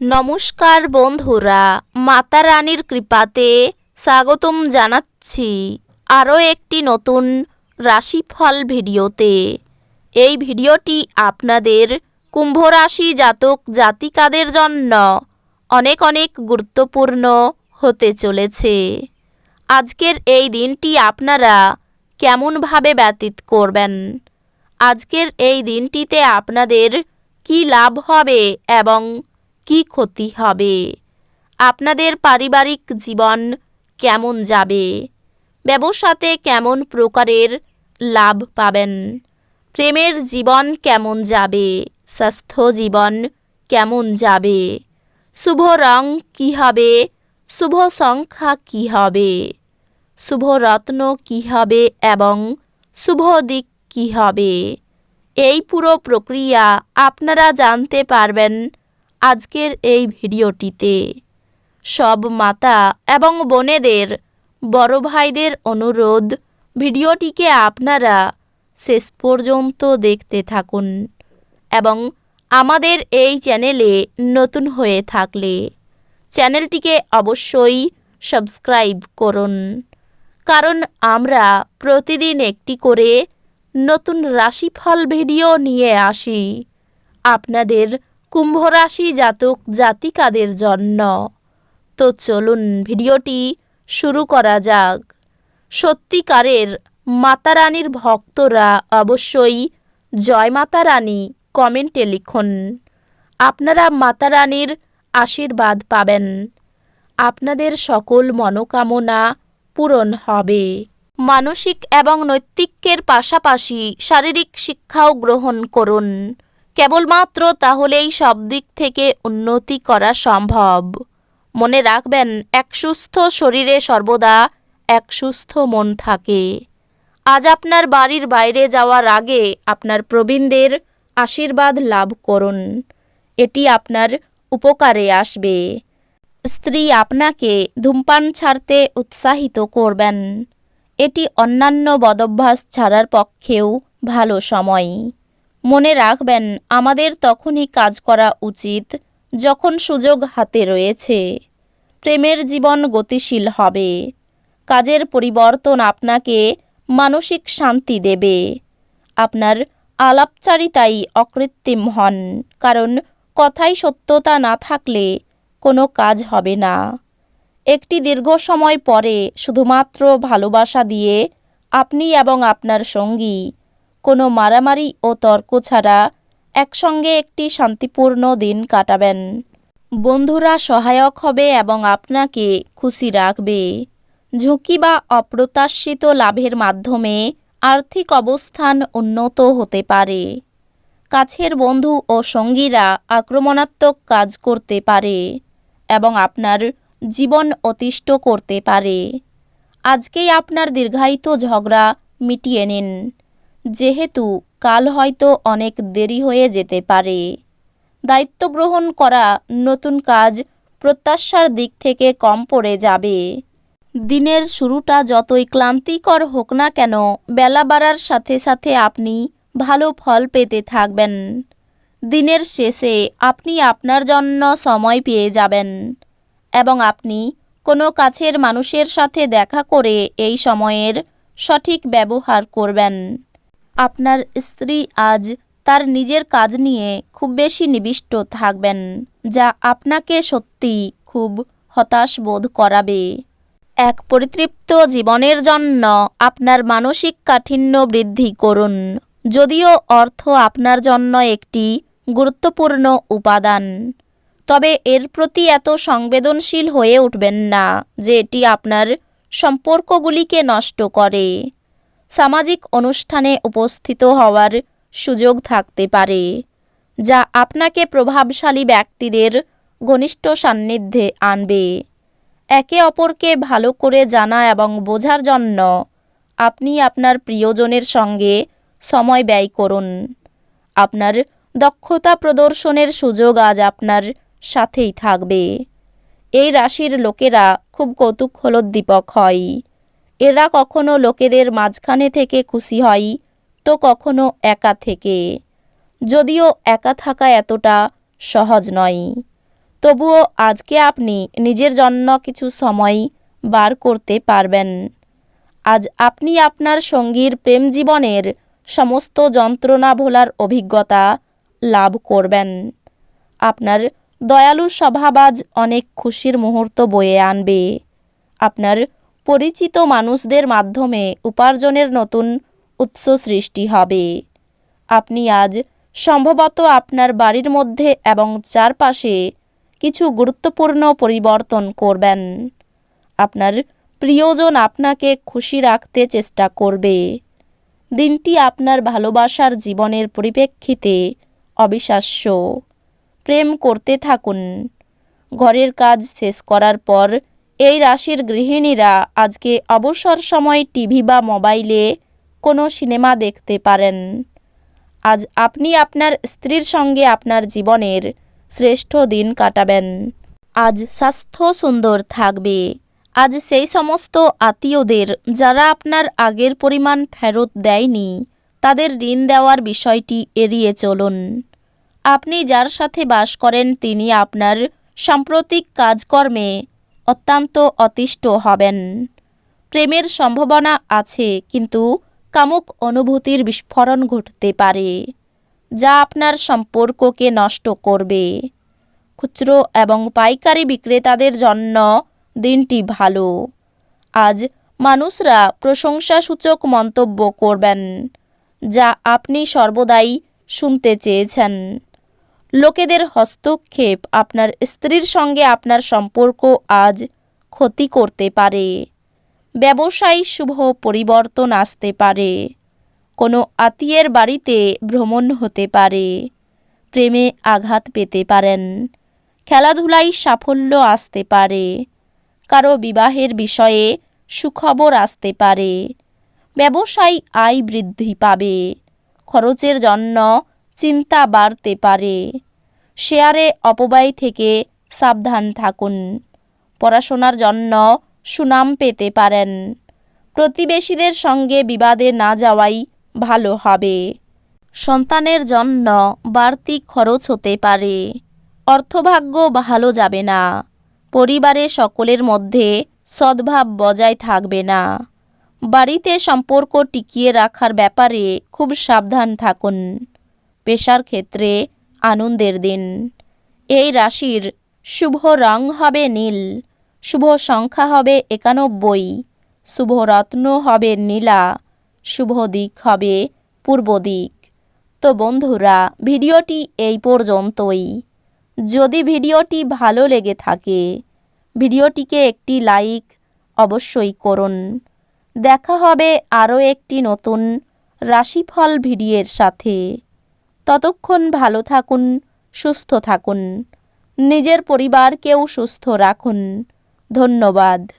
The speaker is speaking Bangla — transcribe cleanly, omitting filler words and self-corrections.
নমস্কার বন্ধুরা, মাতা রানীর কৃপাতে স্বাগতম জানাচ্ছি আরও একটি নতুন রাশিফল ভিডিওতে। এই ভিডিওটি আপনাদের কুম্ভ রাশি জাতক জাতিকাদের জন্য অনেক অনেক গুরুত্বপূর্ণ হতে চলেছে। আজকের এই দিনটি আপনারা কেমনভাবে ব্যতীত করবেন, আজকের এই দিনটিতে আপনাদের কি লাভ হবে এবং কি ক্ষতি হবে, আপনাদের পারিবারিক জীবন কেমন যাবে, ব্যবসাতে কেমন প্রকারের লাভ পাবেন, প্রেমের জীবন কেমন যাবে, স্বাস্থ্য জীবন কেমন যাবে, শুভ রং কী হবে, শুভ সংখ্যা কী হবে, শুভ রত্ন কী হবে এবং শুভ দিক কী হবে, এই পুরো প্রক্রিয়া আপনারা জানতে পারবেন আজকের এই ভিডিওটিতে। সব মাতা এবং বোনেদের, বড় ভাইদের অনুরোধ, ভিডিওটিকে আপনারা শেষ পর্যন্ত দেখতে থাকুন এবং আমাদের এই চ্যানেলে নতুন হয়ে থাকলে চ্যানেলটিকে অবশ্যই সাবস্ক্রাইব করুন, কারণ আমরা প্রতিদিন একটি করে নতুন রাশিফল ভিডিও নিয়ে আসি আপনাদের কুম্ভ রাশি জাতক জাতিকাদের জন্য। তো চলুন ভিডিওটি শুরু করা যাক। সত্যিকারের মাতা রানীর ভক্তরা অবশ্যই জয় মাতা রানী কমেন্টে লিখুন। আপনারা মাতা রানীর আশীর্বাদ পাবেন, আপনাদের সকল মনোকামনা পূরণ হবে। মানসিক এবং নৈতিকের পাশাপাশি শারীরিক শিক্ষাও গ্রহণ করুন, কেবলমাত্র তাহলেই সব দিক থেকে উন্নতি করা সম্ভব। মনে রাখবেন, এক সুস্থ শরীরে সর্বদা এক সুস্থ মন থাকে। আজ আপনার বাড়ির বাইরে যাওয়ার আগে আপনার প্রবীণদের আশীর্বাদ লাভ করুন, এটি আপনার উপকারে আসবে। স্ত্রী আপনাকে ধূমপান ছাড়তে উৎসাহিত করবেন, এটি অন্যান্য বদভ্যাস ছাড়ার পক্ষেও ভালো সময়। মনে রাখবেন, আমাদের তখনই কাজ করা উচিত যখন সুযোগ হাতে রয়েছে। প্রেমের জীবন গতিশীল হবে, কাজের পরিবর্তন আপনাকে মানসিক শান্তি দেবে। আপনার আলাপচারিতাই অকৃত্রিম হন, কারণ কথায় সত্যতা না থাকলে কোনো কাজ হবে না। একটি দীর্ঘ সময় পরে শুধুমাত্র ভালোবাসা দিয়ে আপনি এবং আপনার সঙ্গী কোনো মারামারি ও তর্ক ছাড়া একসঙ্গে একটি শান্তিপূর্ণ দিন কাটাবেন। বন্ধুরা সহায়ক হবে এবং আপনাকে খুশি রাখবে। ঝুঁকি বা অপ্রত্যাশিত লাভের মাধ্যমে আর্থিক অবস্থান উন্নত হতে পারে। কাছের বন্ধু ও সঙ্গীরা আক্রমণাত্মক কাজ করতে পারে এবং আপনার জীবন অতিষ্ঠ করতে পারে। আজকেই আপনার দীর্ঘায়িত ঝগড়া মিটিয়ে নিন, যেহেতু কাল হয়তো অনেক দেরি হয়ে যেতে পারে। দায়িত্ব গ্রহণ করা নতুন কাজ প্রত্যাশার দিক থেকে কম পড়ে যাবে। দিনের শুরুটা যতই ক্লান্তিকর হোক না কেন, বেলা বাড়ার সাথে সাথে আপনি ভালো ফল পেতে থাকবেন। দিনের শেষে আপনি আপনার জন্য সময় পেয়ে যাবেন এবং আপনি কোনো কাছের মানুষের সাথে দেখা করে এই সময়ের সঠিক ব্যবহার করবেন। আপনার স্ত্রী আজ তার নিজের কাজ নিয়ে খুব বেশি নিবিষ্ট থাকবেন, যা আপনাকে সত্যি খুব হতাশ বোধ করাবে। এক পরিতৃপ্ত জীবনের জন্য আপনার মানসিক কাঠিন্য বৃদ্ধি করুন। যদিও অর্থ আপনার জন্য একটি গুরুত্বপূর্ণ উপাদান, তবে এর প্রতি এত সংবেদনশীল হয়ে উঠবেন না যে এটি আপনার সম্পর্কগুলিকে নষ্ট করে। সামাজিক অনুষ্ঠানে উপস্থিত হওয়ার সুযোগ থাকতে পারে, যা আপনাকে প্রভাবশালী ব্যক্তিদের ঘনিষ্ঠ সান্নিধ্যে আনবে। একে অপরকে ভালো করে জানা এবং বোঝার জন্য আপনি আপনার প্রিয়জনের সঙ্গে সময় ব্যয় করুন। আপনার দক্ষতা প্রদর্শনের সুযোগ আজ আপনার সাথেই থাকবে। এই রাশির লোকেরা খুব কৌতূহলোদ্দীপক হয়। এরা কখনো লোকেদের মাঝখানে থেকে খুশি হয়, তো কখনো একা থেকে, যদিও একা থাকা এতটা সহজ নয়। তবুও আজকে আপনি নিজের জন্য কিছু সময় বার করতে পারবেন। আজ আপনি আপনার সঙ্গীর প্রেম জীবনের সমস্ত যন্ত্রণা ভোলার অভিজ্ঞতা লাভ করবেন। আপনার দয়ালু স্বভাব আজ অনেক খুশির মুহূর্ত বয়ে আনবে। আপনার পরিচিত মানুষদের মাধ্যমে উপার্জনের নতুন উৎস সৃষ্টি হবে। আপনি আজ সম্ভবত আপনার বাড়ির মধ্যে এবং চারপাশে কিছু গুরুত্বপূর্ণ পরিবর্তন করবেন। আপনার প্রিয়জন আপনাকে খুশি রাখতে চেষ্টা করবে। দিনটি আপনার ভালোবাসার জীবনের পরিপ্রেক্ষিতে অবিশ্বাস্য। প্রেম করতে থাকুন। ঘরের কাজ শেষ করার পর এই রাশির গৃহিণীরা আজকে অবসর সময় টিভি বা মোবাইলে কোনো সিনেমা দেখতে পারেন। আজ আপনি আপনার স্ত্রীর সঙ্গে আপনার জীবনের শ্রেষ্ঠ দিন কাটাবেন। আজ স্বাস্থ্য সুন্দর থাকবে। আজ সেই সমস্ত আত্মীয়দের যারা আপনার আগের পরিমাণ ফেরত দেয়নি তাদের ঋণ দেওয়ার বিষয়টি এড়িয়ে চলুন। আপনি যার সাথে বাস করেন তিনি আপনার সাম্প্রতিক কাজকর্মে অত্যন্ত অতিষ্ঠ হবেন। প্রেমের সম্ভাবনা আছে, কিন্তু কামুক অনুভূতির বিস্ফোরণ ঘটতে পারে যা আপনার সম্পর্ককে নষ্ট করবে। খুচরো এবং পাইকারি বিক্রেতাদের জন্য দিনটি ভালো। আজ মানুষরা প্রশংসাসূচক মন্তব্য করবেন যা আপনি সর্বদাই শুনতে চেয়েছেন। লোকেদের হস্তক্ষেপ আপনার স্ত্রীর সঙ্গে আপনার সম্পর্ক আজ ক্ষতি করতে পারে। ব্যবসায় শুভ পরিবর্তন আসতে পারে। কোনো আত্মীয়ের বাড়িতে ভ্রমণ হতে পারে। প্রেমে আঘাত পেতে পারেন। খেলাধুলায় সাফল্য আসতে পারে। কারো বিবাহের বিষয়ে সুখবর আসতে পারে। ব্যবসায় আয় বৃদ্ধি পাবে। খরচের জন্য চিন্তা বাড়তে পারে। শেয়ারে অপব্যয় থেকে সাবধান থাকুন। পড়াশোনার জন্য সুনাম পেতে পারেন। প্রতিবেশীদের সঙ্গে বিবাদে না যাওয়াই ভালো হবে। সন্তানের জন্য বাড়তি খরচ হতে পারে। অর্থভাগ্য ভালো যাবে না। পরিবারে সকলের মধ্যে সদ্ভাব বজায় থাকবে না। বাড়িতে সম্পর্ক টিকিয়ে রাখার ব্যাপারে খুব সাবধান থাকুন। পেশার ক্ষেত্রে আনন্দের দিন। এই রাশির শুভ রং হবে নীল। শুভ সংখ্যা হবে 91। শুভ রত্ন হবে নীলা। শুভ দিক হবে পূর্ব দিক। তো বন্ধুরা, ভিডিওটি এই পর্যন্তই। যদি ভিডিওটি ভালো লেগে থাকে ভিডিওটিকে একটি লাইক অবশ্যই করুন। দেখা হবে আরও একটি নতুন রাশিফল ভিডিওর সাথে। ততক্ষণ ভালো থাকুন, সুস্থ থাকুন, নিজের পরিবারকেও সুস্থ রাখুন। ধন্যবাদ।